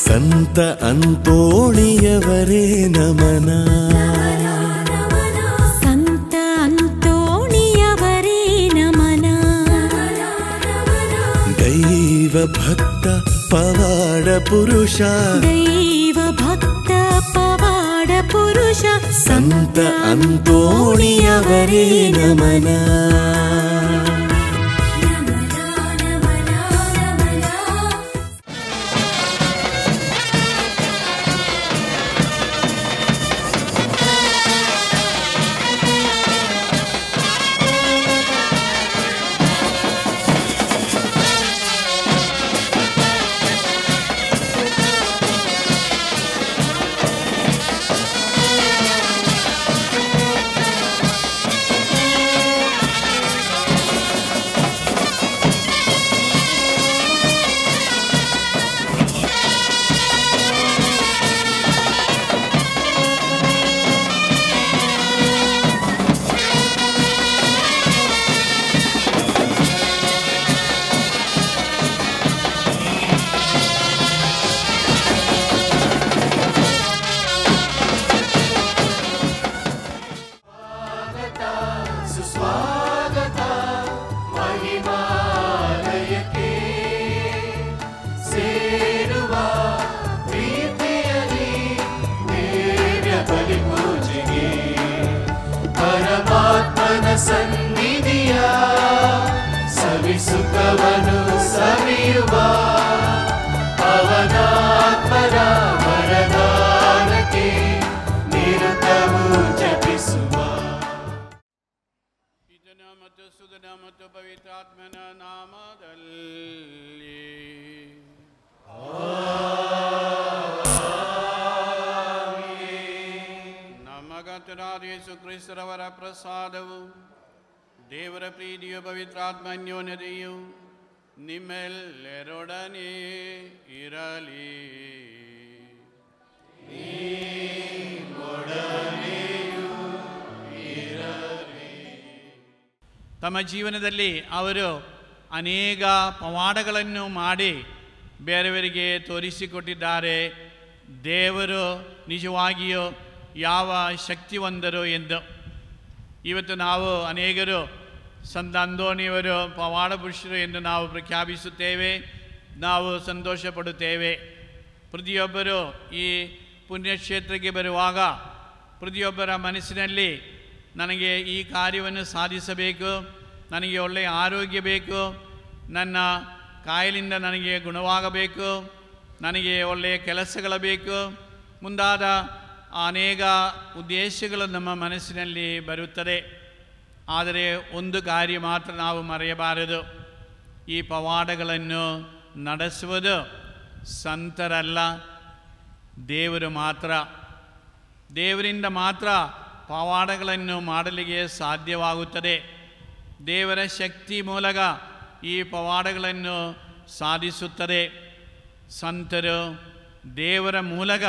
ಸಂತ ಅಂತೋಣಿಯವರೇ ನಮನ. ಸಂತ ಅಂತೋಣಿಯವರೇ ನಮನ. ದೈವ ಭಕ್ತ ಪವಾಡ ಪುರುಷ. ದೈವ ಭಕ್ತ ಪವಾಡ ಪುರುಷ. ಸಂತ ಅಂತೋಣಿಯವರೇ ನಮನ. ಸನ್ನಿಧಿಯ ಸವಿಸುಖವನು ಸವಿಯುವ ಅವನಾತ್ಮರ ವರದಾನಕ್ಕೆ ನಿರತವು ಜಪಿಸುವ. ಪಿತನ ಮತ್ತು ಸುತನ ಮತ್ತು ಪವಿತ್ರಾತ್ಮನ ನಾಮದಲ್ಲಿ ನಮ್ಮ ಕರ್ತನಾದ ಯೇಸು ಕ್ರಿಸ್ತರವರ ಪ್ರಸಾದವು ದೇವರ ಪ್ರೀತಿಯು ಪವಿತ್ರಾತ್ಮ ಅನ್ಯೋನ್ಯತೆಯು ನಿಮ್ಮೆಲ್ಲರೊಡನೆ ಇರಲಿ. ತಮ್ಮ ಜೀವನದಲ್ಲಿ ಅವರು ಅನೇಕ ಪವಾಡಗಳನ್ನು ಮಾಡಿ ಬೇರೆಯವರಿಗೆ ತೋರಿಸಿಕೊಟ್ಟಿದ್ದಾರೆ. ದೇವರು ನಿಜವಾಗಿಯೂ ಯಾವ ಶಕ್ತಿವಂತರು ಎಂದು. ಇವತ್ತು ನಾವು ಅನೇಕರು ಸಂತ ಅಂತೋಣಿಯವರು ಪವಾಡ ಪುರುಷರು ಎಂದು ನಾವು ಪ್ರಖ್ಯಾಪಿಸುತ್ತೇವೆ, ನಾವು ಸಂತೋಷ ಪಡುತ್ತೇವೆ. ಪ್ರತಿಯೊಬ್ಬರು ಈ ಪುಣ್ಯಕ್ಷೇತ್ರಕ್ಕೆ ಬರುವಾಗ ಪ್ರತಿಯೊಬ್ಬರ ಮನಸ್ಸಿನಲ್ಲಿ ನನಗೆ ಈ ಕಾರ್ಯವನ್ನು ಸಾಧಿಸಬೇಕು, ನನಗೆ ಒಳ್ಳೆಯ ಆರೋಗ್ಯ ಬೇಕು, ನನ್ನ ಕಾಯಿಲೆಯಿಂದ ನನಗೆ ಗುಣವಾಗಬೇಕು, ನನಗೆ ಒಳ್ಳೆಯ ಕೆಲಸಗಳು ಬೇಕು ಮುಂತಾದ ಅನೇಕ ಉದ್ದೇಶಗಳು ನಮ್ಮ ಮನಸ್ಸಿನಲ್ಲಿ ಬರುತ್ತದೆ. ಆದರೆ ಒಂದು ಕಾರ್ಯ ಮಾತ್ರ ನಾವು ಮರೆಯಬಾರದು, ಈ ಪವಾಡಗಳನ್ನು ನಡೆಸುವುದು ಸಂತರಲ್ಲ, ದೇವರು ಮಾತ್ರ. ದೇವರಿಂದ ಮಾತ್ರ ಪವಾಡಗಳನ್ನು ಮಾಡಲಿಕ್ಕೆ ಸಾಧ್ಯವಾಗುತ್ತದೆ. ದೇವರ ಶಕ್ತಿ ಮೂಲಕ ಈ ಪವಾಡಗಳನ್ನು ಸಾಧಿಸುತ್ತದೆ. ಸಂತರು ದೇವರ ಮೂಲಕ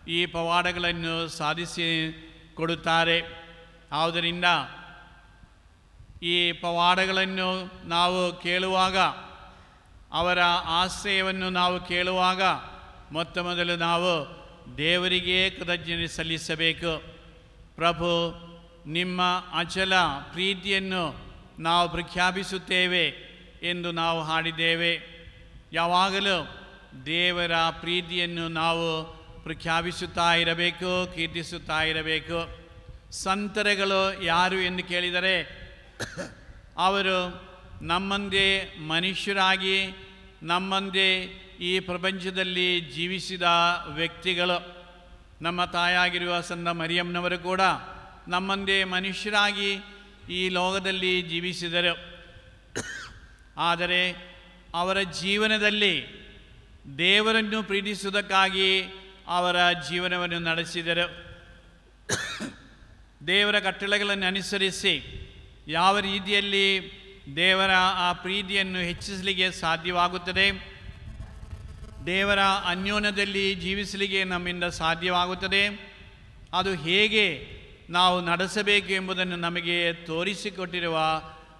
ಈ ಪವಾಡಗಳನ್ನು ಸಾಧಿಸಿ ಕೊಡುತ್ತಾರೆ. ಆದ್ದರಿಂದ ಈ ಪವಾಡಗಳನ್ನು ನಾವು ಕೇಳುವಾಗ, ಅವರ ಆಶ್ರಯವನ್ನು ನಾವು ಕೇಳುವಾಗ ಮೊತ್ತ ಮೊದಲು ನಾವು ದೇವರಿಗೆ ಕೃತಜ್ಞತೆ ಸಲ್ಲಿಸಬೇಕು. ಪ್ರಭು, ನಿಮ್ಮ ಅಚಲ ಪ್ರೀತಿಯನ್ನು ನಾವು ಪ್ರಖ್ಯಾಪಿಸುತ್ತೇವೆ ಎಂದು ನಾವು ಹಾಡಿದ್ದೇವೆ. ಯಾವಾಗಲೂ ದೇವರ ಪ್ರೀತಿಯನ್ನು ನಾವು ಪ್ರಖ್ಯಾಪಿಸುತ್ತಾ ಇರಬೇಕು, ಕೀರ್ತಿಸುತ್ತಾ ಇರಬೇಕು. ಸಂತರುಗಳು ಯಾರು ಎಂದು ಕೇಳಿದರೆ ಅವರು ನಮ್ಮಂತೆ ಮನುಷ್ಯರಾಗಿ ನಮ್ಮಂತೆ ಈ ಪ್ರಪಂಚದಲ್ಲಿ ಜೀವಿಸಿದ ವ್ಯಕ್ತಿಗಳು. ನಮ್ಮ ತಾಯಾಗಿರುವ ಸಂತ ಮರಿಯಮ್ಮನವರು ಕೂಡ ನಮ್ಮಂತೆ ಮನುಷ್ಯರಾಗಿ ಈ ಲೋಕದಲ್ಲಿ ಜೀವಿಸಿದರು. ಆದರೆ ಅವರ ಜೀವನದಲ್ಲಿ ದೇವರನ್ನು ಪ್ರೀತಿಸುವುದಕ್ಕಾಗಿ ಅವರ ಜೀವನವನ್ನು ನಡೆಸಿದರು. ದೇವರ ಕಟ್ಟಳೆಗಳನ್ನು ಅನುಸರಿಸಿ ಯಾವ ರೀತಿಯಲ್ಲಿ ದೇವರ ಆ ಪ್ರೀತಿಯನ್ನು ಹೆಚ್ಚಿಸಲಿಕ್ಕೆ ಸಾಧ್ಯವಾಗುತ್ತದೆ, ದೇವರ ಅನ್ಯೋನ್ಯದಲ್ಲಿ ಜೀವಿಸಲಿಕ್ಕೆ ನಮ್ಮಿಂದ ಸಾಧ್ಯವಾಗುತ್ತದೆ, ಅದು ಹೇಗೆ ನಾವು ನಡೆಸಬೇಕು ಎಂಬುದನ್ನು ನಮಗೆ ತೋರಿಸಿಕೊಟ್ಟಿರುವ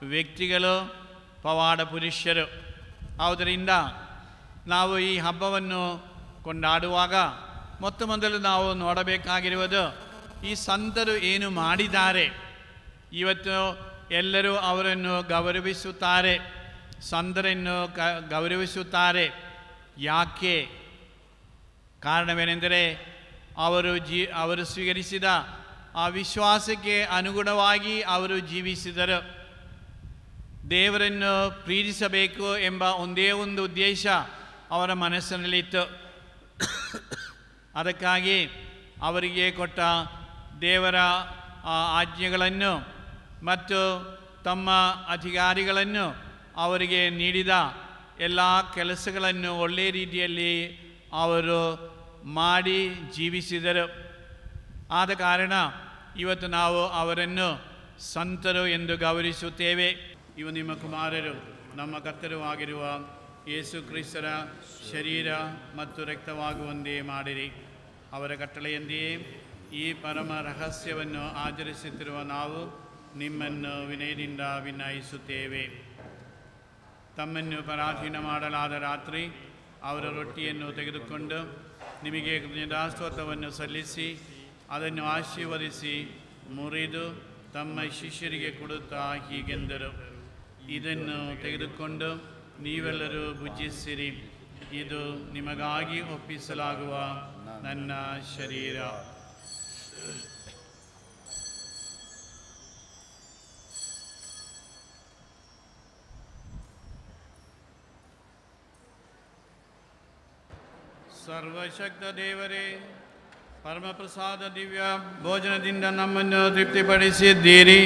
ವ್ಯಕ್ತಿಗಳು ಪವಾಡ ಪುರುಷರು. ಆದ್ದರಿಂದ ನಾವು ಈ ಹಬ್ಬವನ್ನು ಕೊಂಡಾಡುವಾಗ ಮೊದಲು ನಾವು ನೋಡಬೇಕಾಗಿರುವುದು ಈ ಸಂತರು ಏನು ಮಾಡಿದ್ದಾರೆ. ಇವತ್ತು ಎಲ್ಲರೂ ಅವರನ್ನು ಗೌರವಿಸುತ್ತಾರೆ, ಸಂತರನ್ನು ಗೌರವಿಸುತ್ತಾರೆ. ಯಾಕೆ? ಕಾರಣವೇನೆಂದರೆ ಅವರು ಸ್ವೀಕರಿಸಿದ ಆ ವಿಶ್ವಾಸಕ್ಕೆ ಅನುಗುಣವಾಗಿ ಅವರು ಜೀವಿಸಿದರು. ದೇವರನ್ನು ಪ್ರೀತಿಸಬೇಕು ಎಂಬ ಒಂದೇ ಒಂದು ಉದ್ದೇಶ ಅವರ ಮನಸ್ಸಿನಲ್ಲಿತ್ತು. ಅದಕ್ಕಾಗಿ ಅವರಿಗೆ ಕೊಟ್ಟ ದೇವರ ಆಜ್ಞೆಗಳನ್ನು ಮತ್ತು ತಮ್ಮ ಅಧಿಕಾರಿಗಳನ್ನು ಅವರಿಗೆ ನೀಡಿದ ಎಲ್ಲ ಕೆಲಸಗಳನ್ನು ಒಳ್ಳೆಯ ರೀತಿಯಲ್ಲಿ ಅವರು ಮಾಡಿ ಜೀವಿಸಿದರು. ಆದ ಕಾರಣ ಇವತ್ತು ನಾವು ಅವರನ್ನು ಸಂತರು ಎಂದು ಗೌರವಿಸುತ್ತೇವೆ. ಇವು ನಿಮ್ಮ ಕುಮಾರರು, ನಮ್ಮ ಕರ್ತರೂ ಆಗಿರುವ ಯೇಸು ಕ್ರಿಸ್ತರ ಶರೀರ ಮತ್ತು ರಕ್ತವಾಗುವಂತೆ ಮಾಡಿರಿ. ಅವರ ಕಟ್ಟಳೆಯಂತೆಯೇ ಈ ಪರಮ ರಹಸ್ಯವನ್ನು ಆಚರಿಸುತ್ತಿರುವ ನಾವು ನಿಮ್ಮನ್ನು ವಿನಯದಿಂದ ವಿನಯಿಸುತ್ತೇವೆ. ತಮ್ಮನ್ನು ಪರಾಧೀನ ಮಾಡಲಾದ ರಾತ್ರಿ ಅವರ ರೊಟ್ಟಿಯನ್ನು ತೆಗೆದುಕೊಂಡು ನಿಮಗೆ ಕೃತಜ್ಞತಾಸ್ತೋತ್ರವನ್ನು ಸಲ್ಲಿಸಿ ಅದನ್ನು ಆಶೀರ್ವದಿಸಿ ಮುರಿದು ತಮ್ಮ ಶಿಷ್ಯರಿಗೆ ಕೊಡುತ್ತಾ ಹೀಗೆಂದರು, ಇದನ್ನು ತೆಗೆದುಕೊಂಡು ನೀವೆಲ್ಲರೂ ಭುಜಿಸಿರಿ, ಇದು ನಿಮಗಾಗಿ ಒಪ್ಪಿಸಲಾಗುವ ನನ್ನ ಶರೀರ. ಸರ್ವಶಕ್ತ ದೇವರೇ, ಪರಮಪ್ರಸಾದ ದಿವ್ಯ ಭೋಜನದಿಂದ ನಮ್ಮನ್ನು ತೃಪ್ತಿಪಡಿಸಿದ್ದೀರಿ.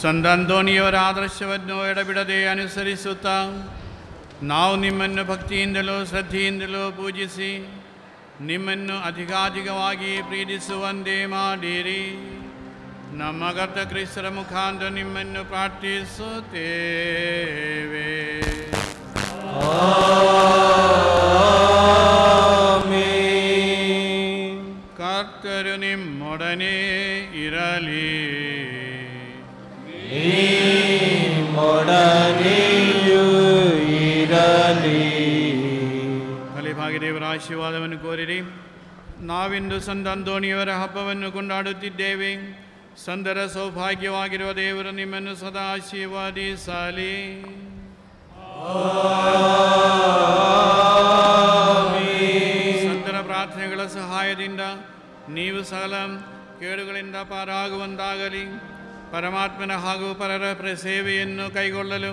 ಸಂತ ಅಂತೋಣಿಯವರ ಆದರ್ಶವನ್ನು ಎಡಬಿಡದೆ ಅನುಸರಿಸುತ್ತಾ ನಾವು ನಿಮ್ಮನ್ನು ಭಕ್ತಿಯಿಂದಲೂ ಶ್ರದ್ಧೆಯಿಂದಲೂ ಪೂಜಿಸಿ ನಿಮ್ಮನ್ನು ಅಧಿಕಾಧಿಕವಾಗಿ ಪ್ರೀತಿಸುವಂತೆ ಮಾಡಿರಿ. ನಮ್ಮ ಕರ್ತ ಕ್ರಿಸ್ತರ ಮುಖಾಂತರ ನಿಮ್ಮನ್ನು ಪ್ರಾರ್ಥಿಸುತ್ತೇವೆ. ಕರ್ತರು ನಿಮ್ಮೊಡನೆ ಇರಲಿ. ತಲೆಬಾಗಿ ದೇವರ ಆಶೀರ್ವಾದವನ್ನು ಕೋರಿರಿ. ನಾವಿಂದು ಸಂತ ಅಂತೋಣಿಯವರ ಹಬ್ಬವನ್ನು ಕೊಂಡಾಡುತ್ತಿದ್ದೇವೆ. ಸಂತರ ಸೌಭಾಗ್ಯವಾಗಿರುವ ದೇವರು ನಿಮ್ಮನ್ನು ಸದಾ ಆಶೀರ್ವದಿಸಲಿ. ಸಂತರ ಪ್ರಾರ್ಥನೆಗಳ ಸಹಾಯದಿಂದ ನೀವು ಸಕಲ ಕೇಡುಗಳಿಂದ ಪಾರಾಗುವಂತಾಗಲಿ. ಪರಮಾತ್ಮನ ಹಾಗೂ ಪರರ ಸೇವೆಯನ್ನು ಕೈಗೊಳ್ಳಲು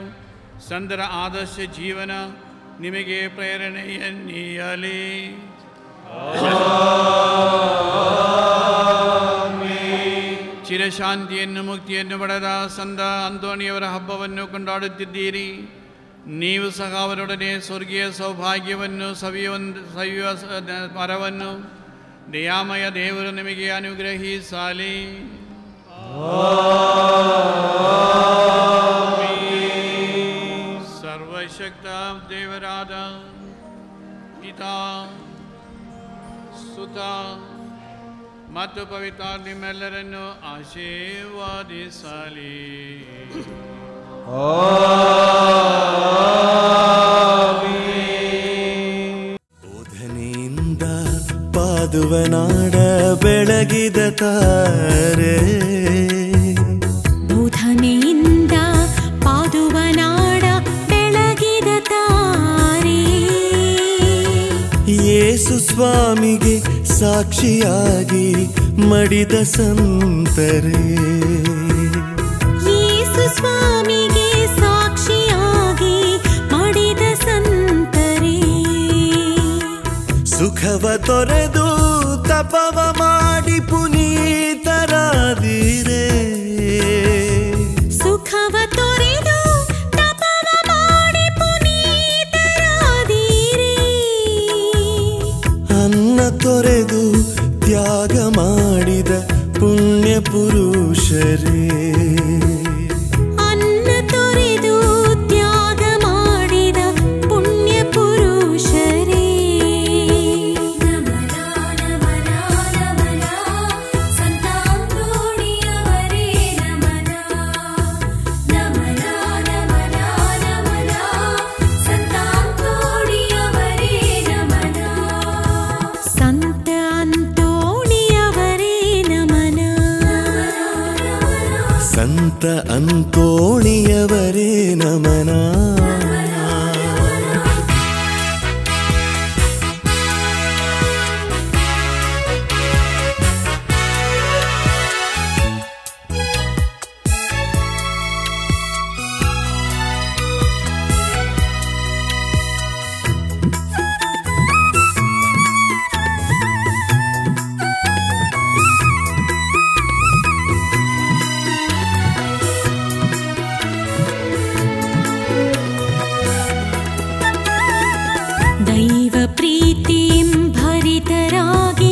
ಸಂತರ ಆದರ್ಶ ಜೀವನ ನಿಮಗೆ ಪ್ರೇರಣೆಯನ್ನೀಯಲಿ. ಚಿರಶಾಂತಿಯನ್ನು ಮುಕ್ತಿಯನ್ನು ಪಡೆದ ಸಂತ ಅಂತೋಣಿಯವರ ಹಬ್ಬವನ್ನು ಕೊಂಡಾಡುತ್ತಿದ್ದೀರಿ. ನೀವು ಸಹ ಅವರೊಡನೆ ಸ್ವರ್ಗೀಯ ಸೌಭಾಗ್ಯವನ್ನು ಸವಿಯುವ ಮರವನ್ನು ದಯಾಮಯ ದೇವರು ನಿಮಗೆ ಅನುಗ್ರಹಿಸಲಿ. ಸರ್ವಶಕ್ತ ದೇವರಾದ ಪಿತಾ, ಸುತ ಮತ್ತು ಪವಿತ್ರ ನಿಮ್ಮೆಲ್ಲರನ್ನು ಆಶೀರ್ವದಿಸಲಿ. ಬೋಧನೆಯಿಂದ ಪಾದುವನಾಡ ಬೆಳಗಿದ ತಾರೆ, ಬೋಧನೆಯಿಂದ ಪಾದುವನಾಡ ಬೆಳಗಿದ ತಾರೆ. ಯೇಸು ಸ್ವಾಮಿಗೆ ಸಾಕ್ಷಿಯಾಗಿ ಮಡಿದ ಸಂತರೇ, ಯೇಸು ಸ್ವಾಮಿಗೆ ಸಾಕ್ಷಿಯಾಗಿ ಮಡಿದ ಸಂತರೇ. ಸುಖವ ತೊರೆದು ತಪವ ಮಾಡಿ ಪುನೀತರಾದಿರೇ, ಸುಖವ ತೊರೆದು ತಪವ ಮಾಡಿ ಪುನೀತರಾದಿರೇ. ಅನ್ನ ತೊರೆದು ತ್ಯಾಗ ಮಾಡಿದ ಪುಣ್ಯ ಪುರುಷರೇ, ಅನ್ನ ತೊರೆದು ತ್ಯಾಗ ಮಾಡಿದ ಪುಣ್ಯ ಪುರುಷರೇ. ನಮನ ನಮನ ನಮನ ಸಂತ ಅಂತೋಣಿಯವರೇ ನಮನ. ನಮನ ನಮನ ನಮನ ಸಂತ ಅಂತೋಣಿಯವರೇ ನಮನ. ಸಂತ ಅಂತೋಣಿಯವರೇ ನಮನ. ದೈವ ಪ್ರೀತಿಂ ಭರಿತರಾಗಿ